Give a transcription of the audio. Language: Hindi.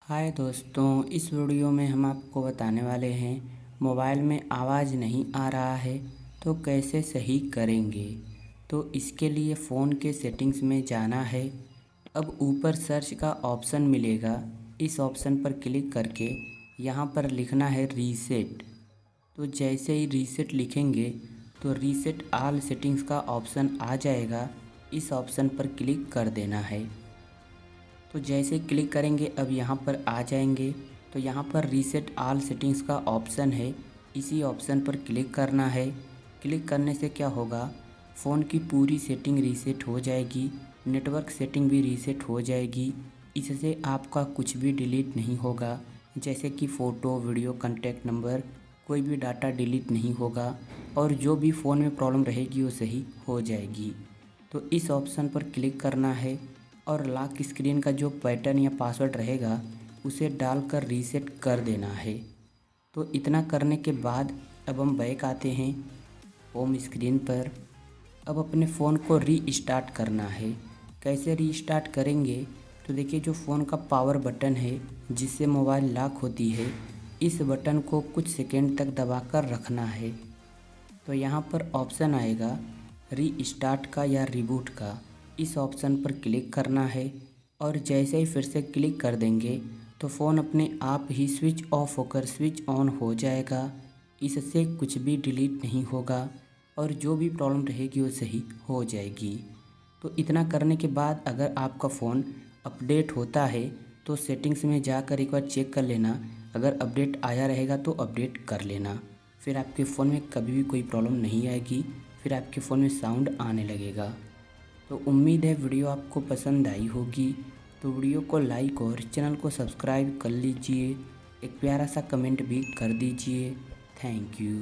हाय दोस्तों, इस वीडियो में हम आपको बताने वाले हैं मोबाइल में आवाज़ नहीं आ रहा है तो कैसे सही करेंगे। तो इसके लिए फ़ोन के सेटिंग्स में जाना है। अब ऊपर सर्च का ऑप्शन मिलेगा, इस ऑप्शन पर क्लिक करके यहाँ पर लिखना है रीसेट। तो जैसे ही रीसेट लिखेंगे तो रीसेट ऑल सेटिंग्स का ऑप्शन आ जाएगा, इस ऑप्शन पर क्लिक कर देना है। तो जैसे क्लिक करेंगे अब यहाँ पर आ जाएंगे तो यहाँ पर रीसेट ऑल सेटिंग्स का ऑप्शन है, इसी ऑप्शन पर क्लिक करना है। क्लिक करने से क्या होगा, फ़ोन की पूरी सेटिंग रीसेट हो जाएगी, नेटवर्क सेटिंग भी रीसेट हो जाएगी। इससे आपका कुछ भी डिलीट नहीं होगा, जैसे कि फ़ोटो, वीडियो, कॉन्टैक्ट नंबर, कोई भी डाटा डिलीट नहीं होगा और जो भी फ़ोन में प्रॉब्लम रहेगी वो सही हो जाएगी। तो इस ऑप्शन पर क्लिक करना है और लॉक स्क्रीन का जो पैटर्न या पासवर्ड रहेगा उसे डालकर रीसेट कर देना है। तो इतना करने के बाद अब हम बैक आते हैं होम स्क्रीन पर। अब अपने फ़ोन को रीस्टार्ट करना है। कैसे रीस्टार्ट करेंगे, तो देखिए जो फ़ोन का पावर बटन है जिससे मोबाइल लॉक होती है, इस बटन को कुछ सेकंड तक दबाकर रखना है। तो यहाँ पर ऑप्शन आएगा रीस्टार्ट का या रिबूट का, इस ऑप्शन पर क्लिक करना है और जैसे ही फिर से क्लिक कर देंगे तो फ़ोन अपने आप ही स्विच ऑफ होकर स्विच ऑन हो जाएगा। इससे कुछ भी डिलीट नहीं होगा और जो भी प्रॉब्लम रहेगी वो सही हो जाएगी। तो इतना करने के बाद अगर आपका फ़ोन अपडेट होता है तो सेटिंग्स में जाकर एक बार चेक कर लेना, अगर अपडेट आया रहेगा तो अपडेट कर लेना, फिर आपके फ़ोन में कभी भी कोई प्रॉब्लम नहीं आएगी, फिर आपके फ़ोन में साउंड आने लगेगा। तो उम्मीद है वीडियो आपको पसंद आई होगी। तो वीडियो को लाइक और चैनल को सब्सक्राइब कर लीजिए, एक प्यारा सा कमेंट भी कर दीजिए। Thank you.